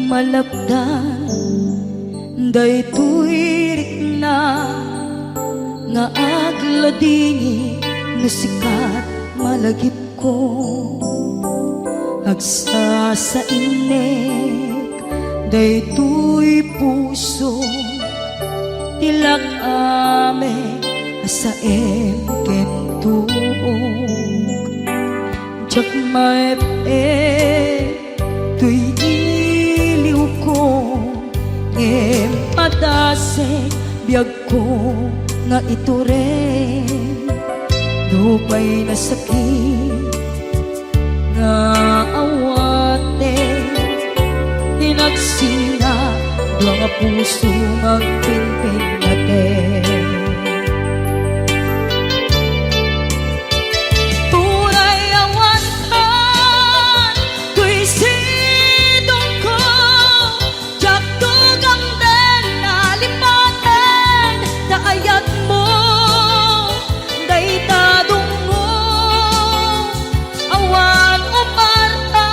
malabdan daytoy rikna nga agladini nga sikat malagip ko agsa sa inek daytoy puso tilak ame asaem kentuog jak maep tuy iliw ko em padasek biyag ko nga ito rin dupay na sakit nga awate hinagsina dua nga puso magpinpin natin tunay awantan tuy sidong ko jak tugang den nalipaten na ayat mo daytadong mo awan umarta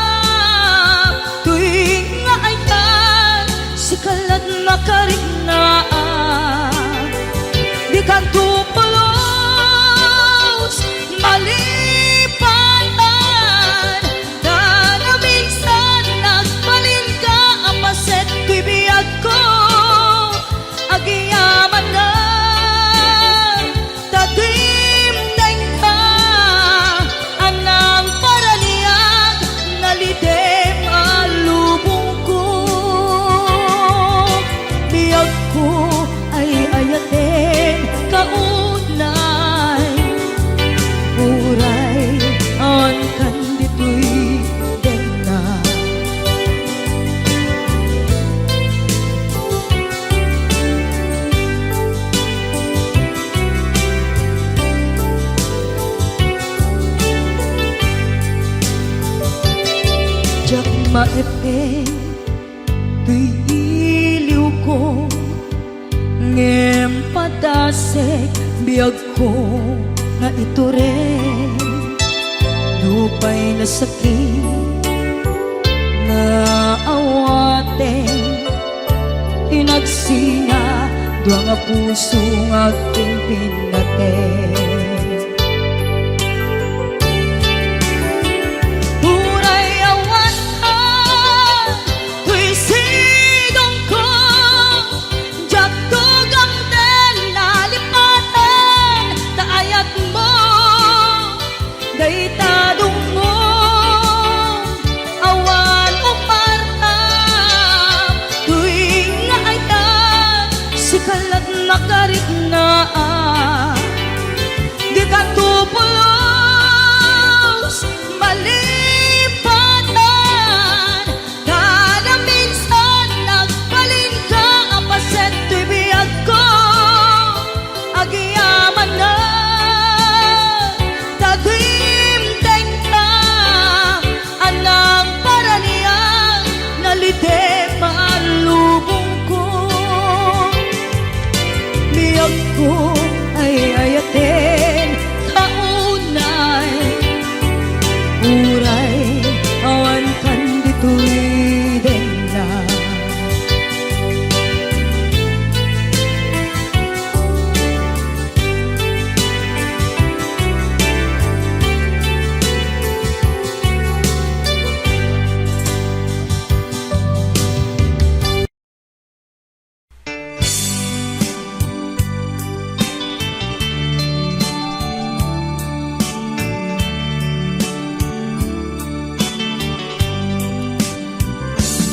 tuy nga ayat sikalat makarinaan di kan tupulos malipatan na minsan nagbalin ka apaset tuy biyag ko agiyaman na tatimneng ka anang paraniyag nalidem alubong ko biyag ko ay ayaten kaunay uray an kanditoy denna jak maepe tuy iliw ko ngem padasek biyag ko nga ito rin dupay na sakit na awate hinagsinga dua nga puso nga agpinpin natin tunay awantan tuy sidong ko jak tugang den nalipaten na ayat mo daytadong mo awan umarta tuy nga ayat sikalat makariknaan di ka tupulos malipatan kada minsan nagbalin ka apaset tuy biyag ko agiyaman na tagimteng ka anang paraniyang nalidem alubong ko biyag ko ay ayaten kaunay uray awan kanditoy denna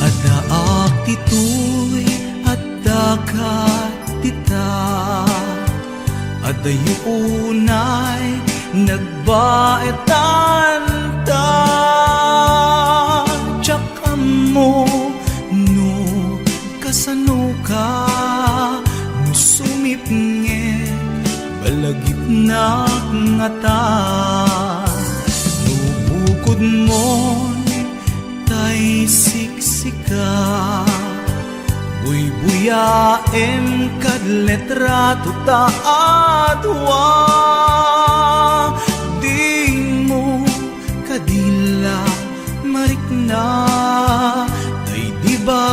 Adaak titoy at dagat tita Adayunay nagbaetan ta Tsaka mo no kasano ka no sumipnge balagip na ngata no bukod mo tay siksika buy-buyaem kad letrato ta adwa di mo kadila marikna tay di ba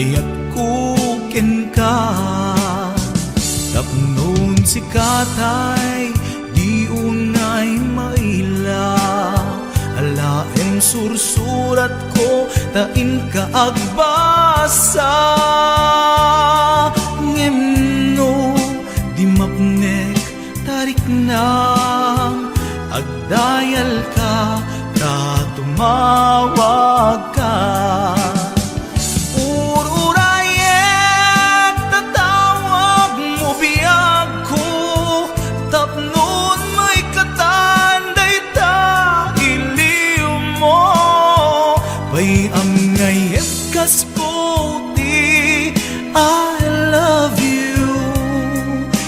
ayat kuken ka. Tapnon si katay di unay maila, alaem sursurat ko tain ka agbasa. Ngemno di mapnek tarik na agdayal ka ta tumawag ka. Ururayet tatawag mo biyag ko, tapnon may katanday ta iliw mo. Bayam ngayet kas puti, I love you.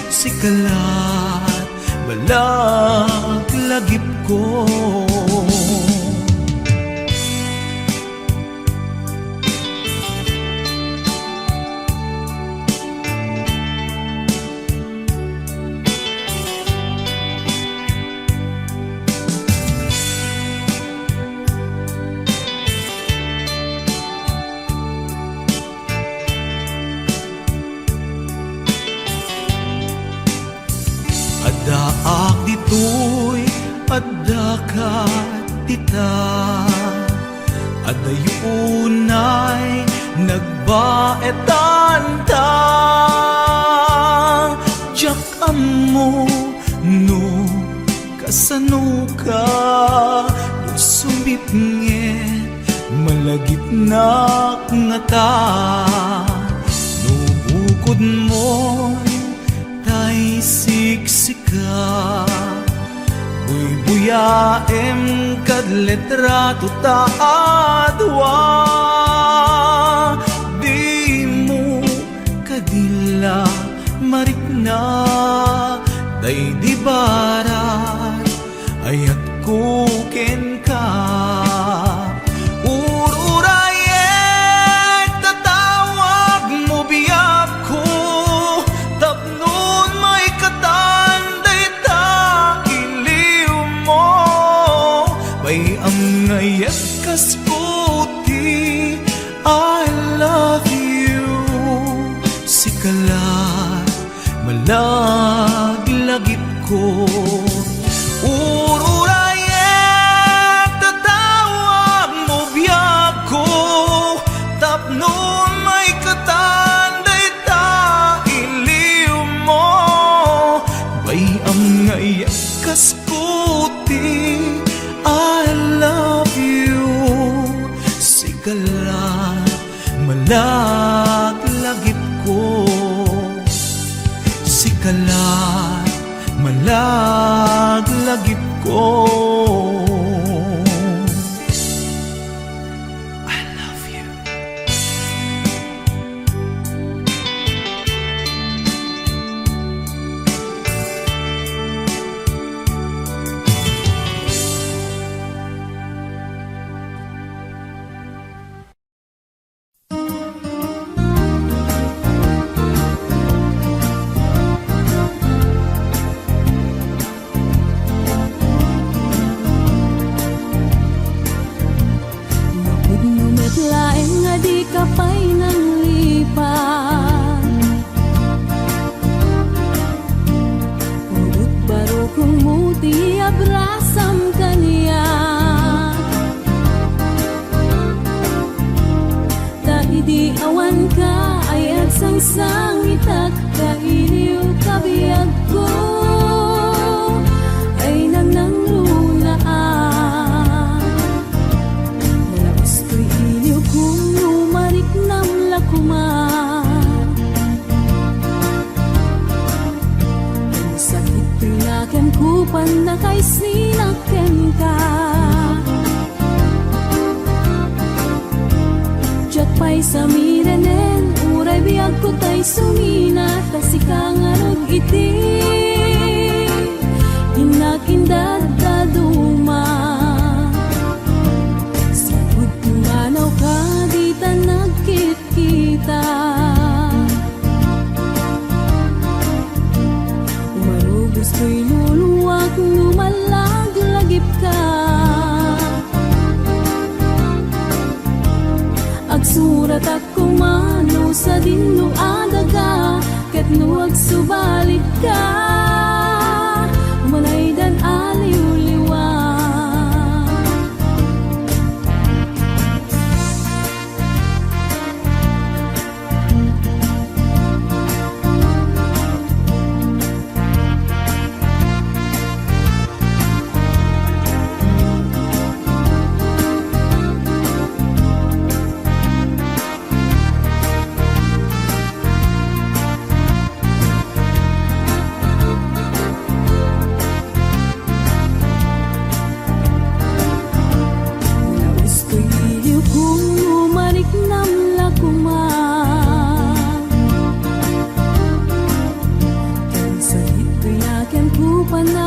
Sikalat balag lagip ko. Adaak ditoy, adakat tita, adayunay nagbaetan ta. Diyak amo no kasano ka, no sumipnget malagip na nga ta. No bukod mo tay siksika, buy-buyaem kad letrato ta adwa. Di mo kadila marikna, day di barat ayat kuken ka. Ururayet tatawag mo biyag ko, tapnon may katanday ta iliw mo. Bayam ngayet kas puti, I love you. Sikalat malaglagip ko. Ururayet tatawag mo biyag ko, tapnon may katanday ta iliw mo. Bayam ngayet kas puti, I love you. Sikalat malaglagip ko. Sikalat malaglagip ko. I love you. Laeng nga di ka pa'y nang lipat, urut baro kung muti abrasam kaniya. Dahil di awan ka ay agsangsang itak kailiw kabiyag ko, ay nang lunaan. Nalabas ko'y iliw kung lumarik nam lakuman. Ang sakit pinakem kupan na kay sinakem ka. Diyak pa'y sa mirenen, uray biyag ko tay sumina, tasikang arog iti inakindad daduma. Sigud pumanaw ka, di ta nagkit-kita. Umarugos ko'y luluwag, lumalag-lagip ka. Agsurat ako mano sa dinuada ka, ket nuag subalit ka, umanay dan aliw-liwa.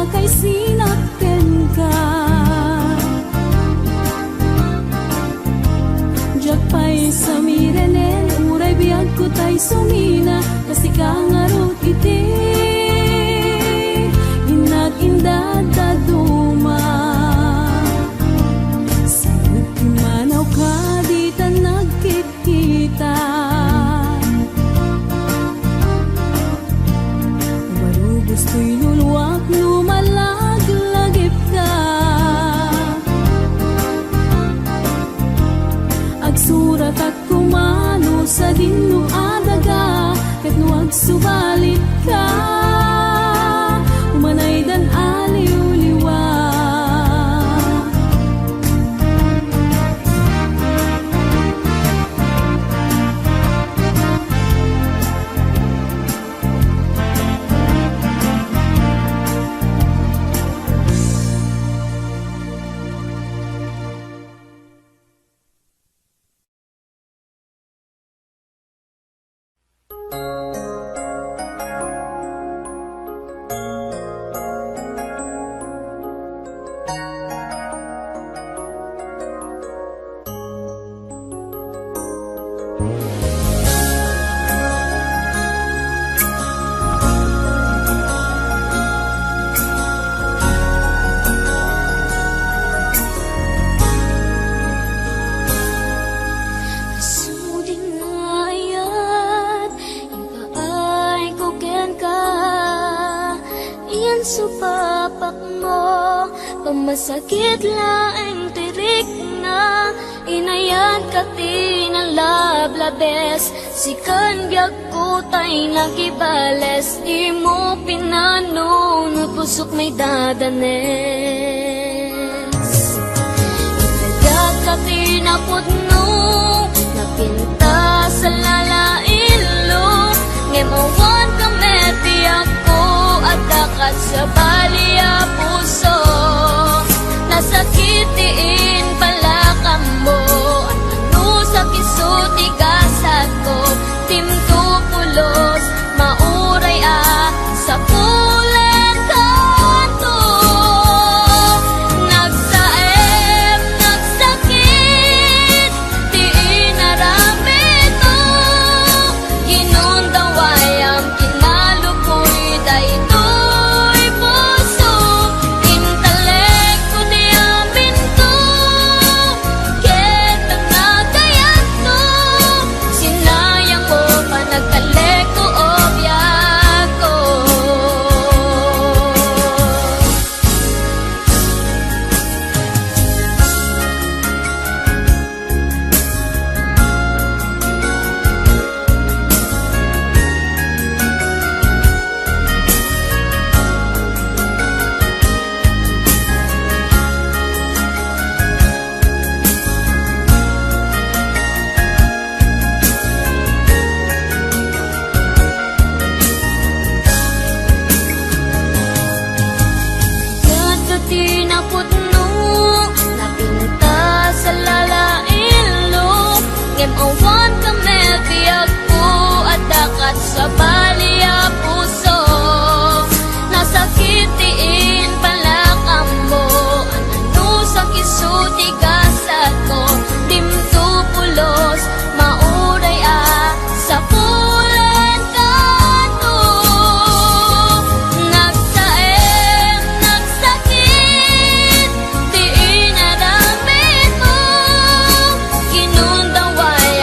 Kay sinakten ka, jak pa'y sa mirenen, uray biyag ko tay sumina, kasi kangarot iti inag-indad daduma. Sa'yo't kimanaw ka, di ta nagkit-kita, marubos ko'y luluwak, lumalaglagip ka. Agsurat at kumano sa dinuada ka, ket nuag subalit ka, umanay dan aliw-liwa. Supapak mo, pamasakit laeng tirik na, inayan ka tinalablabes, sikan biag ko tay nagibales, di mo pinanunod pusok may dadanes. Inayan ka tinapudno, napinta sa lalailo, ngemawan ka meti ako, at dakat sa baliya puso, nasakitiin pala ka mo, ano sa kisuti kasat ko, timtupulos, mauray sa pulen kanto. Nagsaem, nagsakit, di inaramid mo, ginundaway ang kinalupoy dayto. Awan ka mediyag ko, at dakat sa baliya puso, nasakitiin pala ka mo, ano sa kisuti kasat ko, timtupulos, mauray sa pulen kanto. Nagsaem, nagsakit, di inaramid mo, kinundaway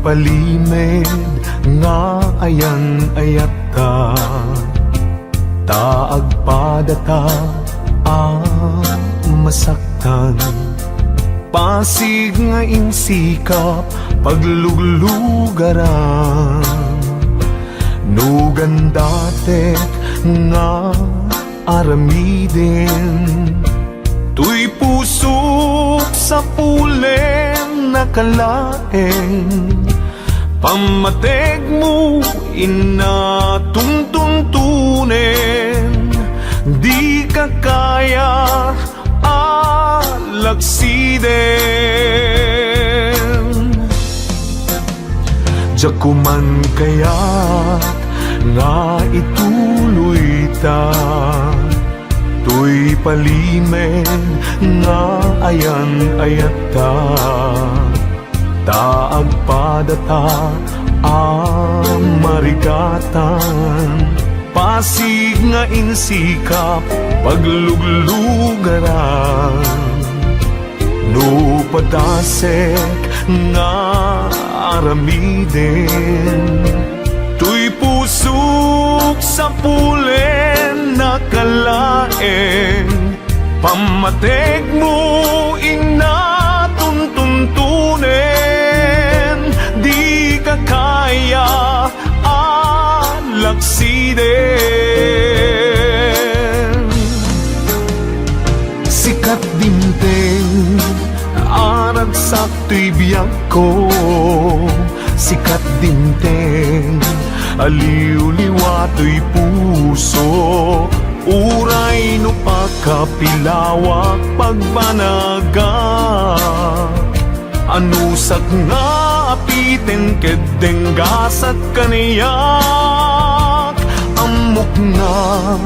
palimid nga ayan ayata, taag padata masaktan. Pasig nga insikap pagluglugaran, nugan datek nga aramidin. Tuy pusok sa pulen nakalaeng, pamateg mo inatuntuntunin. Di ka kaya alaksiden. Diya kuman kaya't nga ituloy ta, tuy palimen nga ayan ayata, taag padata marigatan. Pasig nga insikap pagluglugaran, no padasek nga aramiden. Tuy pusok sa pulen nakalaeng, pamateg mo inatuntuntunin. Di ka kaya alaksiden. Sikat dinteng arag sakto'y biyag ko, sikat dinteng aliw-liwato'y puso. Uray no pagkapilawak pagbanaga, anusak nga apiten kedeng gasat kaniyak. Amok na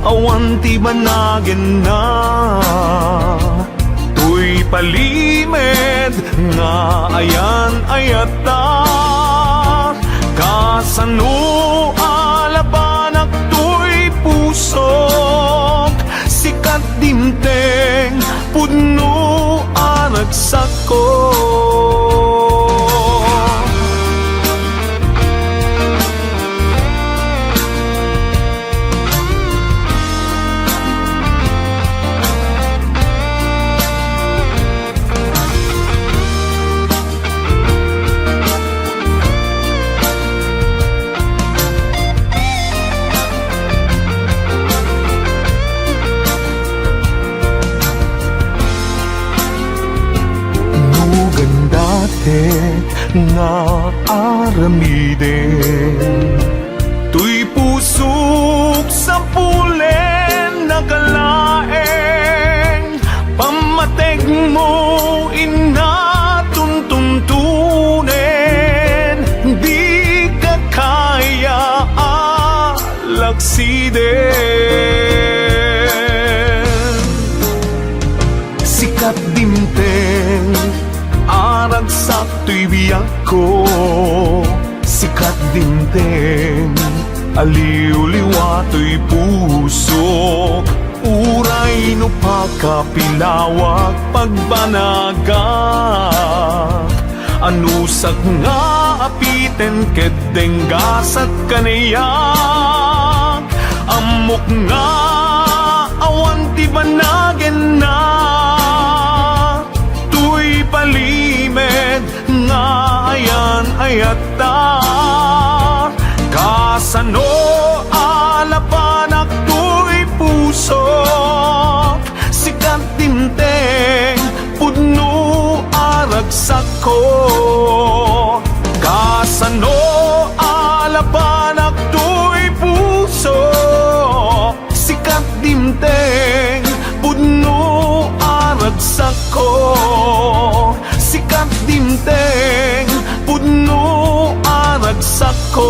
awan ti banagin na, tuy palimed nga ayan ayata, kasano alabanak tuy pusok. Sikat dinteng pudno aragsak ko. Nga aramiden, tuy pusok sa pulen nakalaeng, pamateg mo inatuntuntunin. Di ka kaya alaksiden. Sikat dinteng arag sakto'y biyag ko, sikat dinteng aliw-liwato'y puso. Uray no pagkapilawak pagbanaga, anusak nga apiten kedeng gasat kaniyak. Amok nga awan ti banagin na, tuy palimed nga ayan ayata, kasano alapanak tuy pusok. Sikat dinteng pudno aragsak ko, kasano alapanak tuy pusok. Sikat dinteng pudno aragsak ko, sikat dinteng pudno aragsak ko.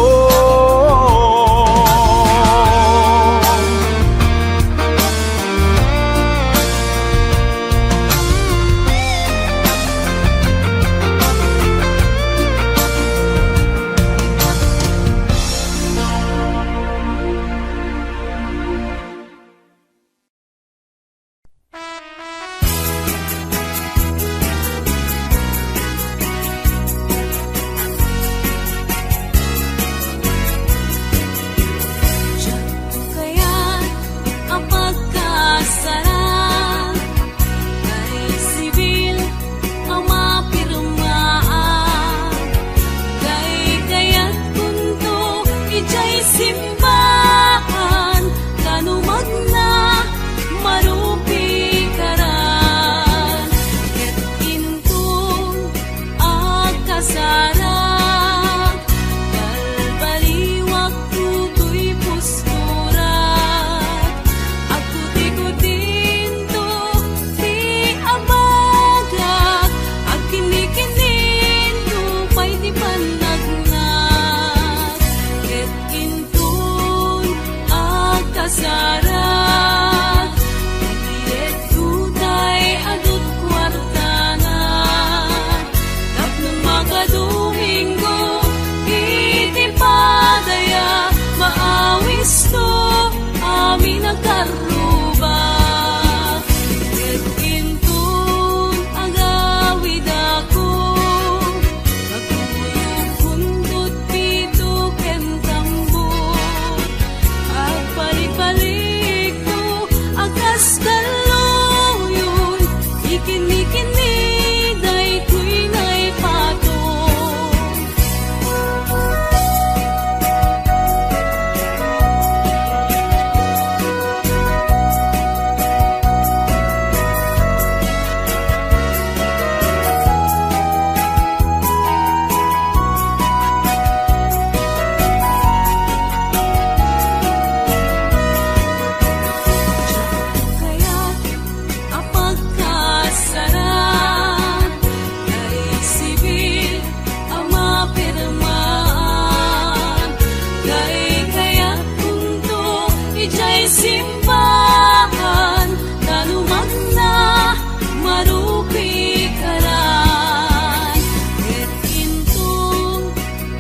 simbahan naluman na marupi karan ket intong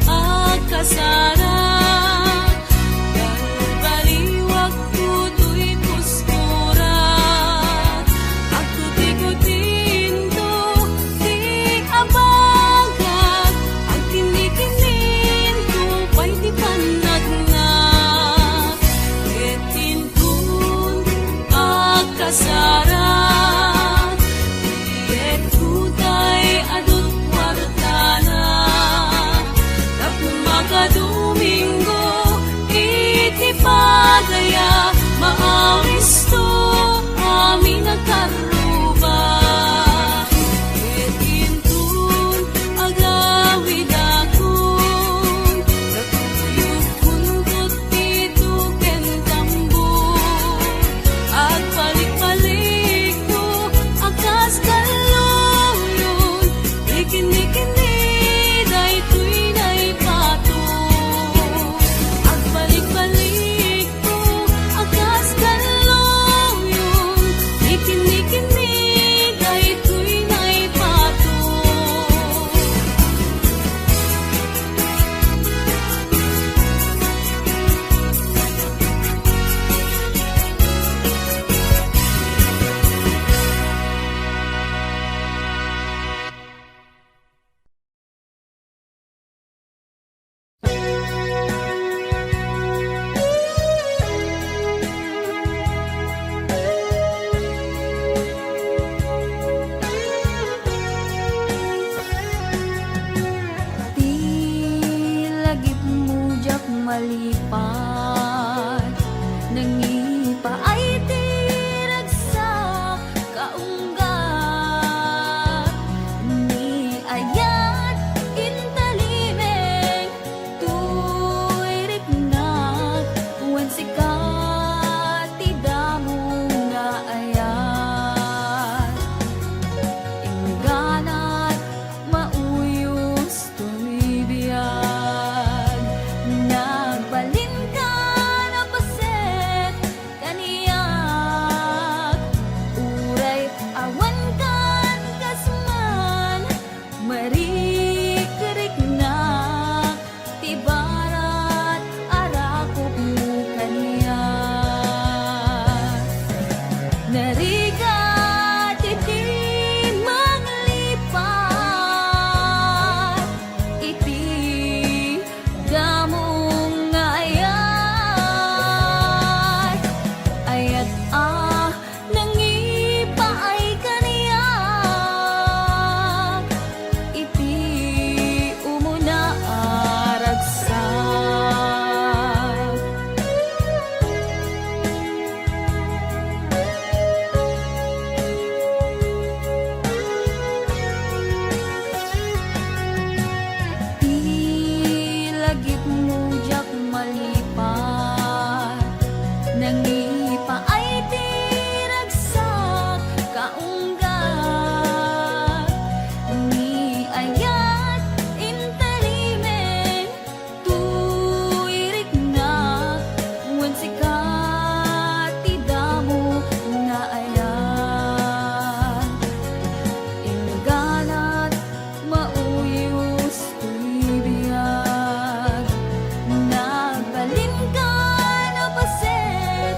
akasara baliwag tutoy puskura ako tigutin to di abagat ang kinikinin to pa'y di panagnak ket intong akasara ket kutay adut wartana tapos makadomingo iti padaya maawis to amin nagkaruba ket intun agawid akon katuyog kuntot dito ken tambo at balik-balik to akas kaluyon ikini-kini daytoy nay pato at balik-balik to akas kaluyon ikini-kini daytoy nay pato Di lagip mujak malipat nangipa ay tiragsak kaunggat ni ayat intalimeng tuirik na wan sikat tidamo nga ayat ingganat mauyos tumibiyag nagbalin ka na paset kaniyak uray awan kan kasman marikerik na tibarat arakop mo kaniyak narigat iti maglipat iti damong nga ayat nangipa ay kaniyak iti umuna aragsak ilagip mujak malipat nangipa ay tiragsak kaunggat ni ayat intalimeng tuirik na wan sikat tidamo nga ayat ingganat mauyos tuibiyag nagbalin ka na paset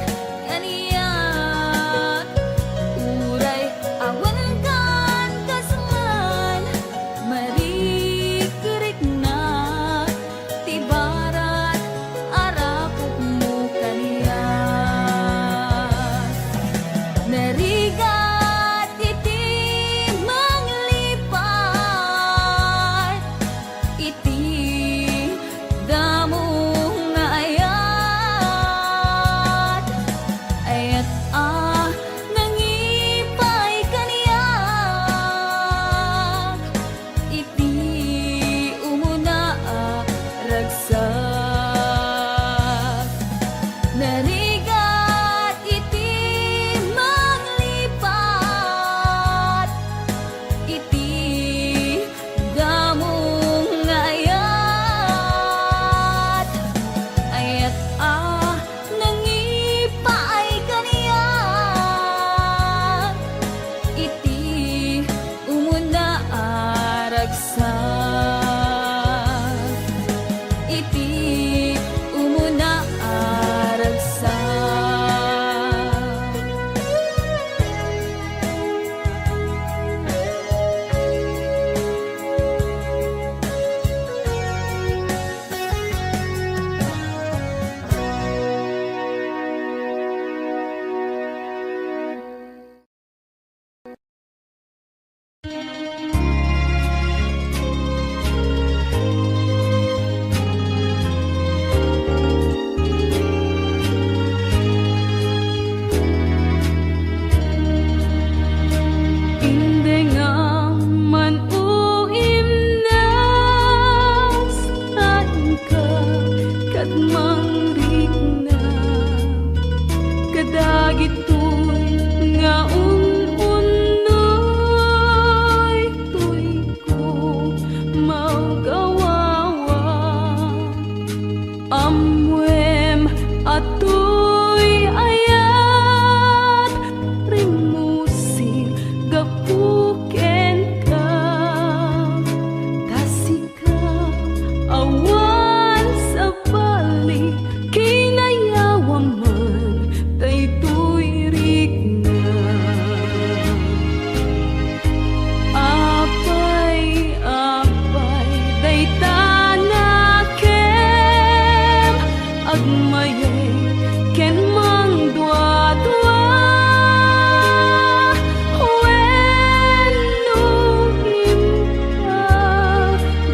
iti umuna aragsa. Inde nga man uimnas saan ka kadmang rigna kadagitoy nga unoy tuy ko maugawawa amwem atoy ayat rimusin gapuken ka kasika awan sa balik kinayawaman daytoy rigna apay daytanakem agmayay ken mang dua-dua wenno impa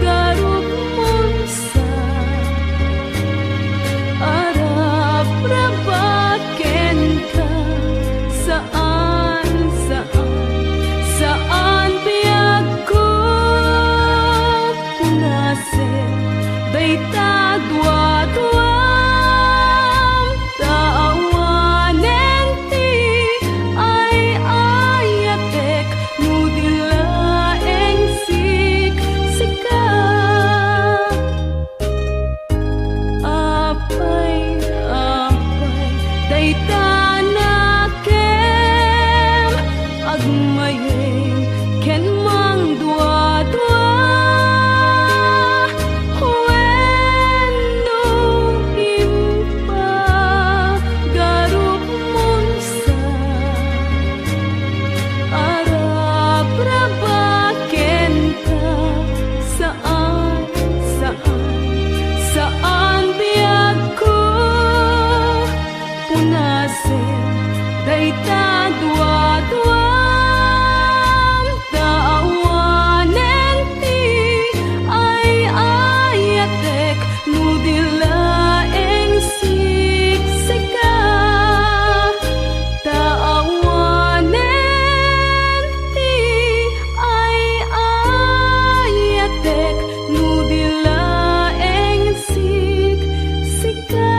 garup monsa arap rabaken ka saan biag ko punasen dayta dua-duam taawanen ti ay ayatek nudilaeng siksika apay daytanakem agmayeng ken mang dua-dua wenno impa garup monsa arap rabaken ka saan biag ko punasen dayta dua-duam taawanen ti ay ayatek nudilaeng siksika taawanen ti ay ayatek nudilaeng siksika.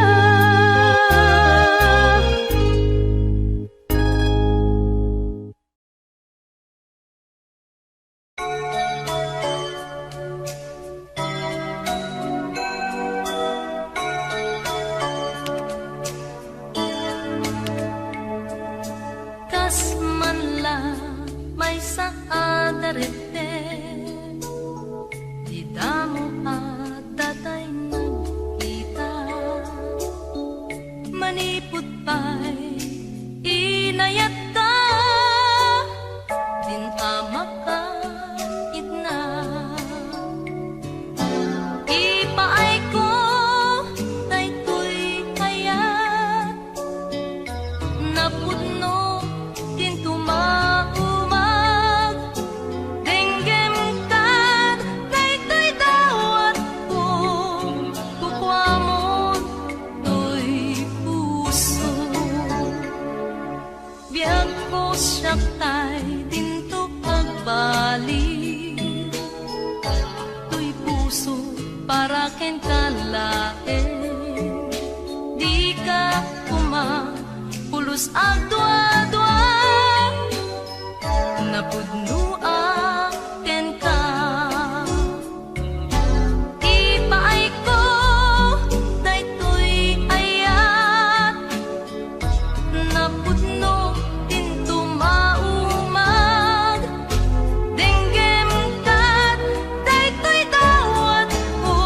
Kas man lang may saadarete di damo at datay nagkita maniput pa'y inayat ta din amakan itna ipaay ko daytoy hayat napudno din tumaumag denggem kat daytoy dawat ko kukwamon toy puso biag ko syaktay dinto pagbalik toy puso para ken kalaeng di ka pulos ang dua-dua napudno ken ka ipaay ko daytoy ayat napudno din tumaumag denggem kat daytoy dawat ko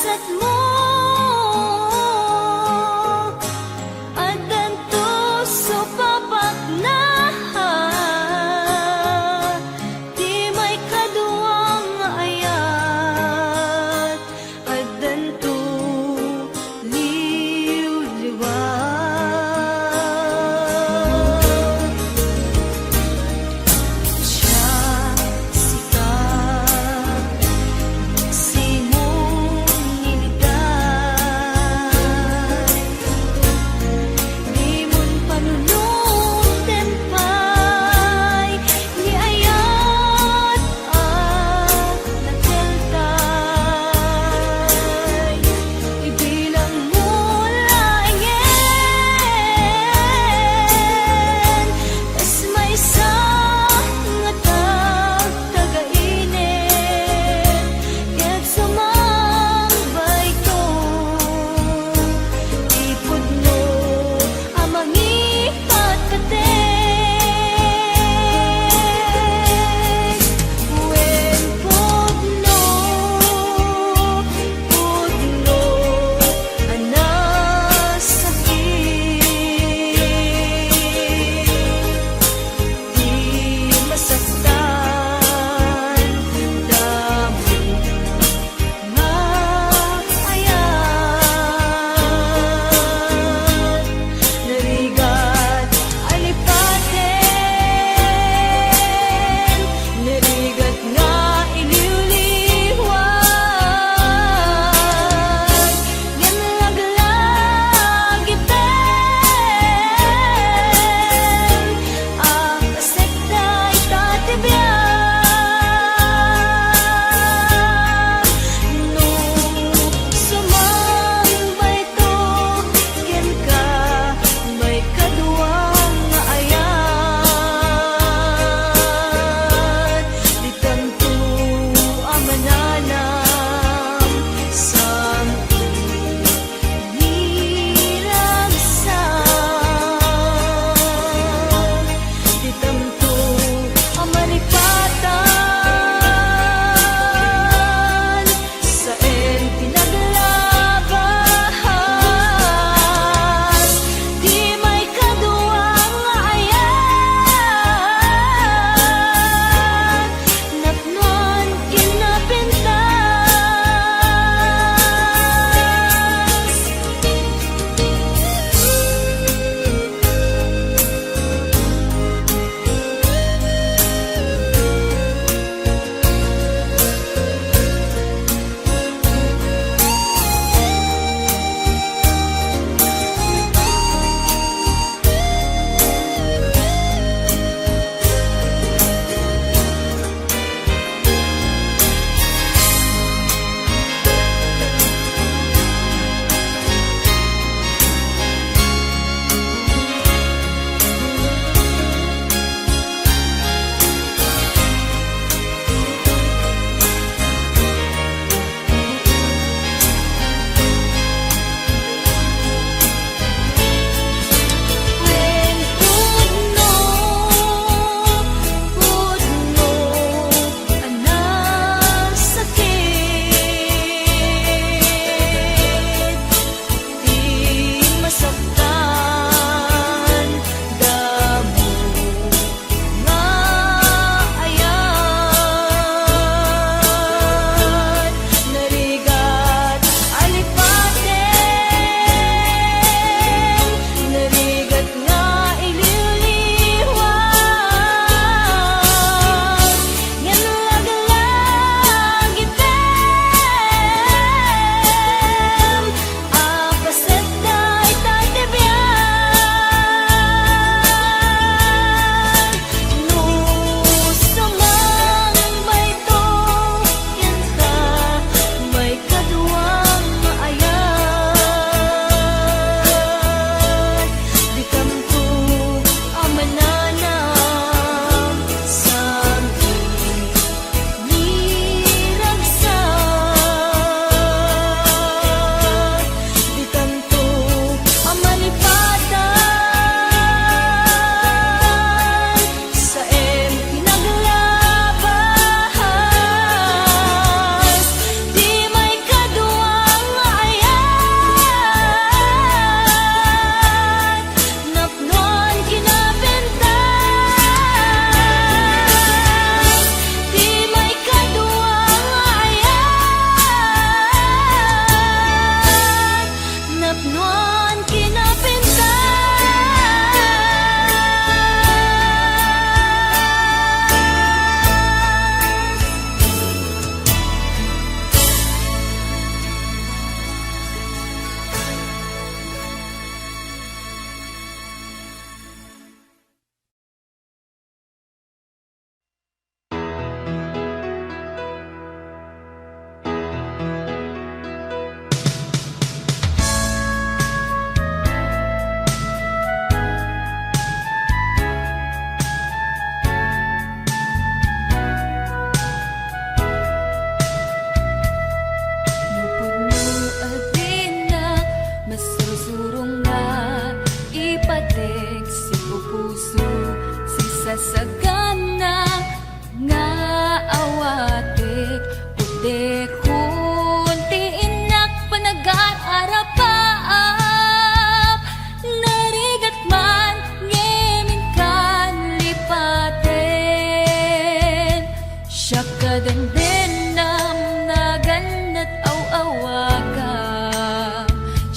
kasat mo adanto so papak na di may kaduwang ayat adanto liw-liwat siya sikat simong niligaw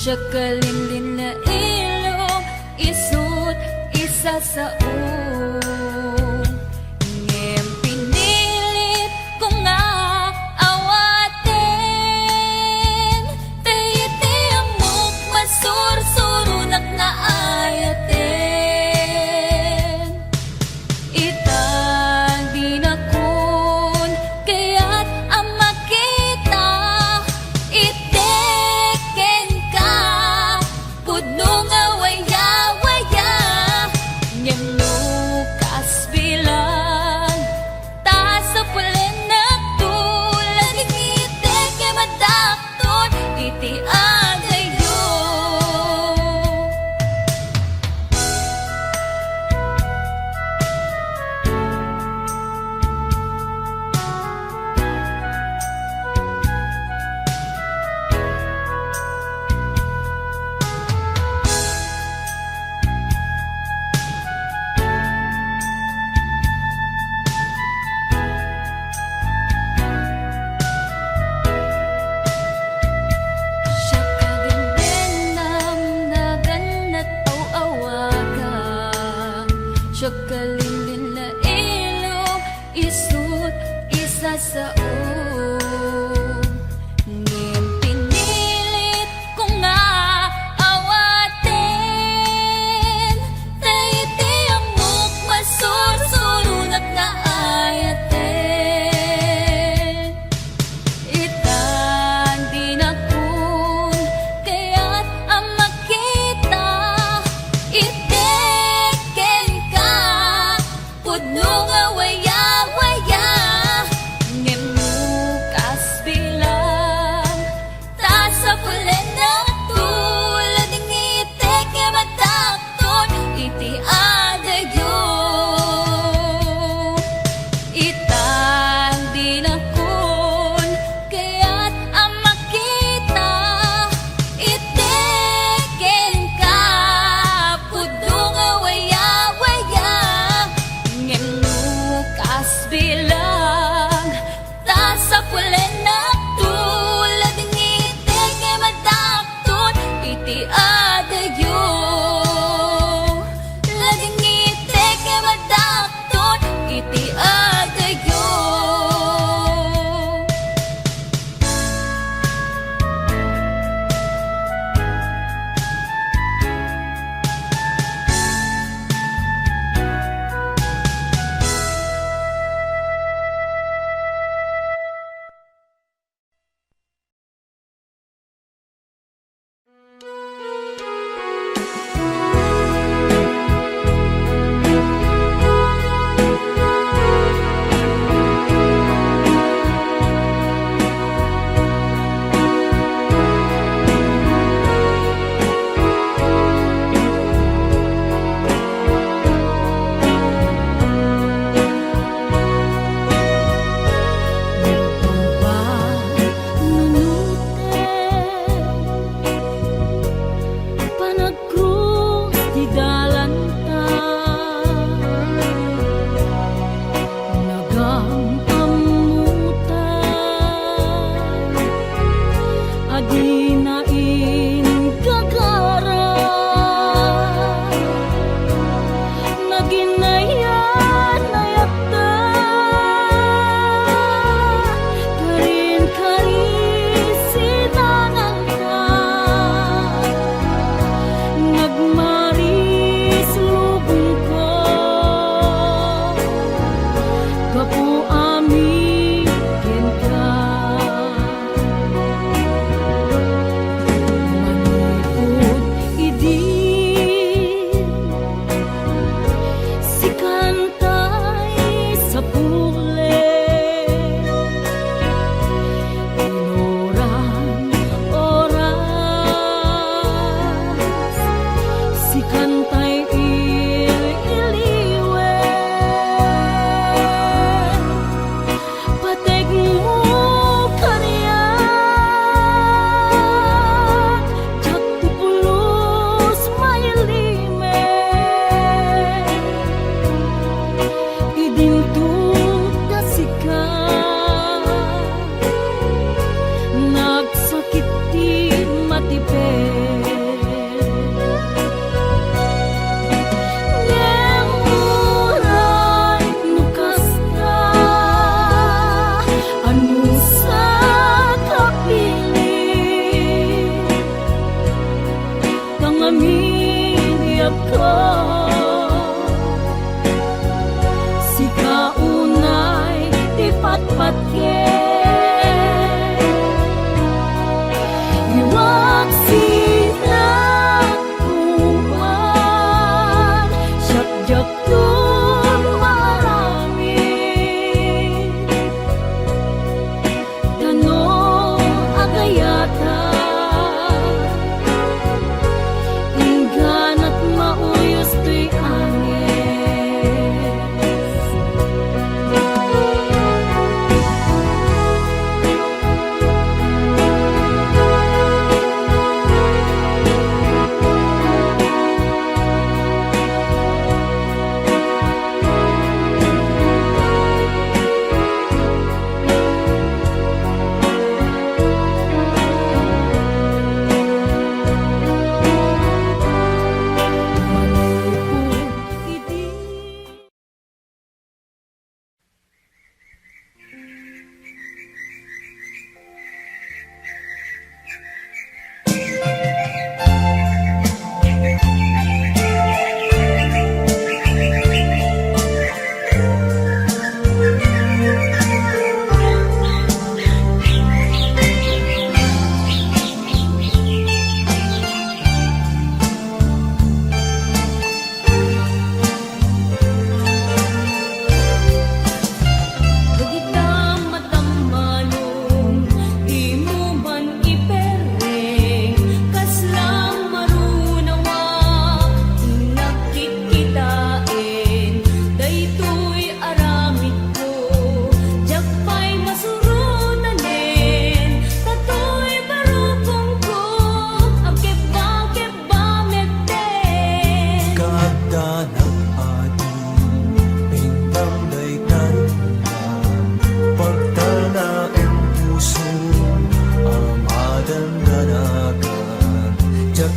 siya kalimlim na ilong isut isa sa ngem pinilit ko nga awaten tayiti amok masursurunak na ayaten itang dinakon kaya't ang makita iteken ka pudno nga waya-waya ngem no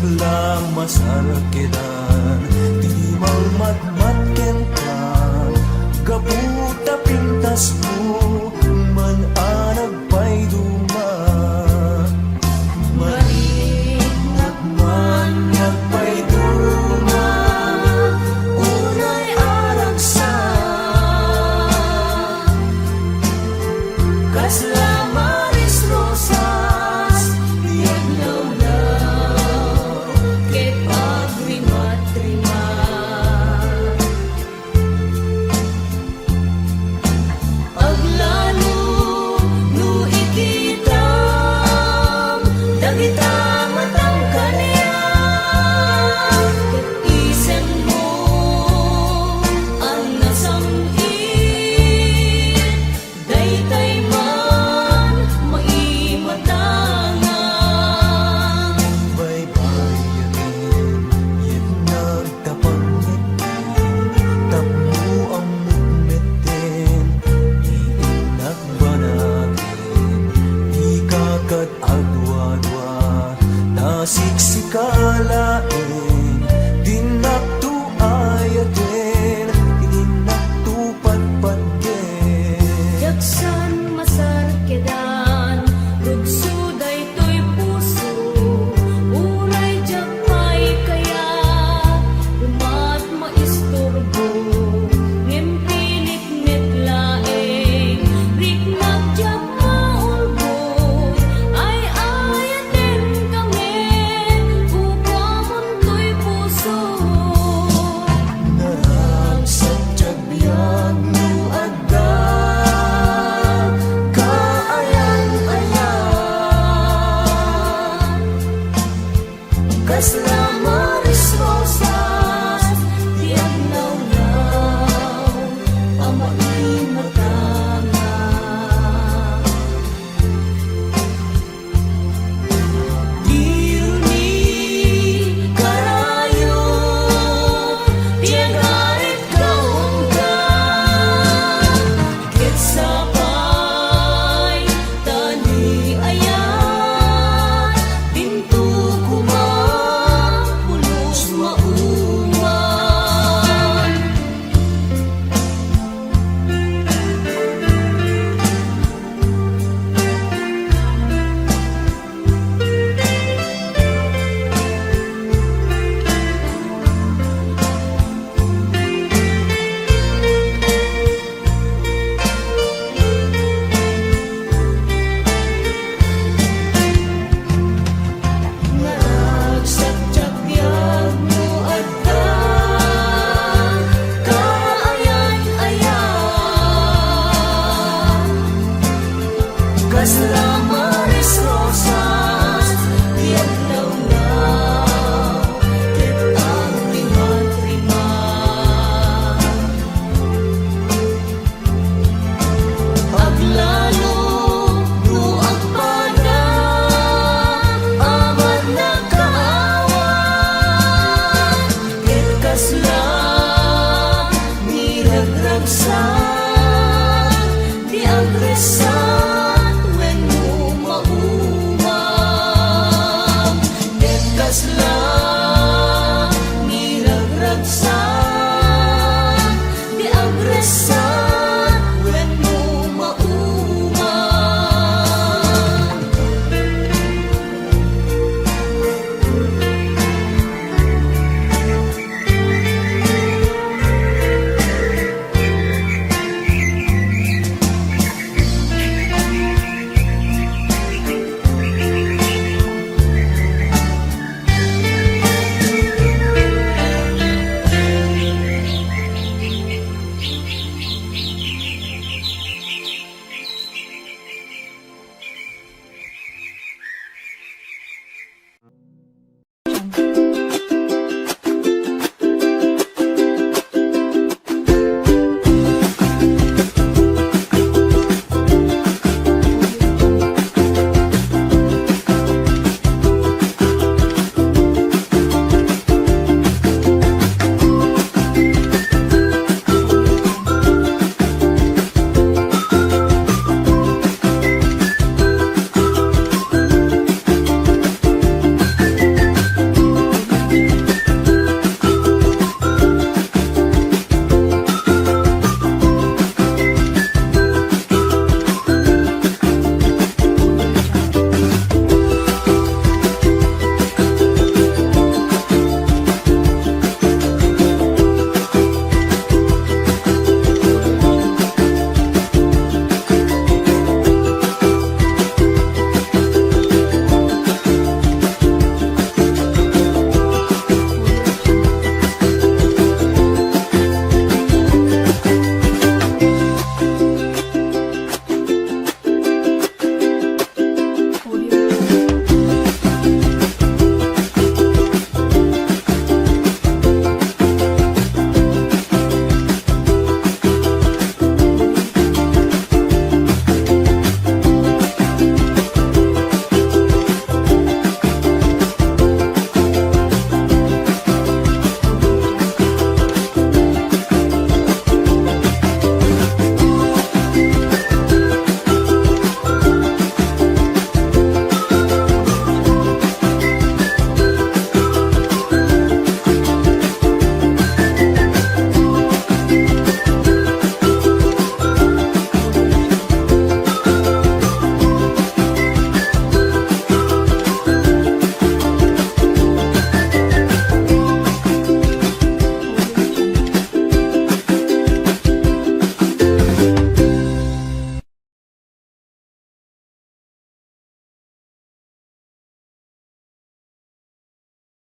lang masarakidan di magmatmat kenta kaputa pintas mo man anag pa'y duma marinag man nagpa'y duma unay aragsa kasla maris rosas liyag lawlaw kay pagrimat-rimat aglalo no ikitam dagita matang kaniyan isen mo ang nasamit daytay man maimatangan Baybayanin, yun nagtapangit tapmo ang mugmetin iinak ba natin ikakat agwadwa nasiksikalain dinaktu ayatin ininaktu patpatgen Jaksan masarkedan Rugsuday to'y puso Uray jakmay kaya Umat maisturbo Ngimpilik mitlaeng Riknag jak maulbog Ay ayatin kami Upamon to'y puso Nagsadyag biyag no adda kaayan-ayan kasla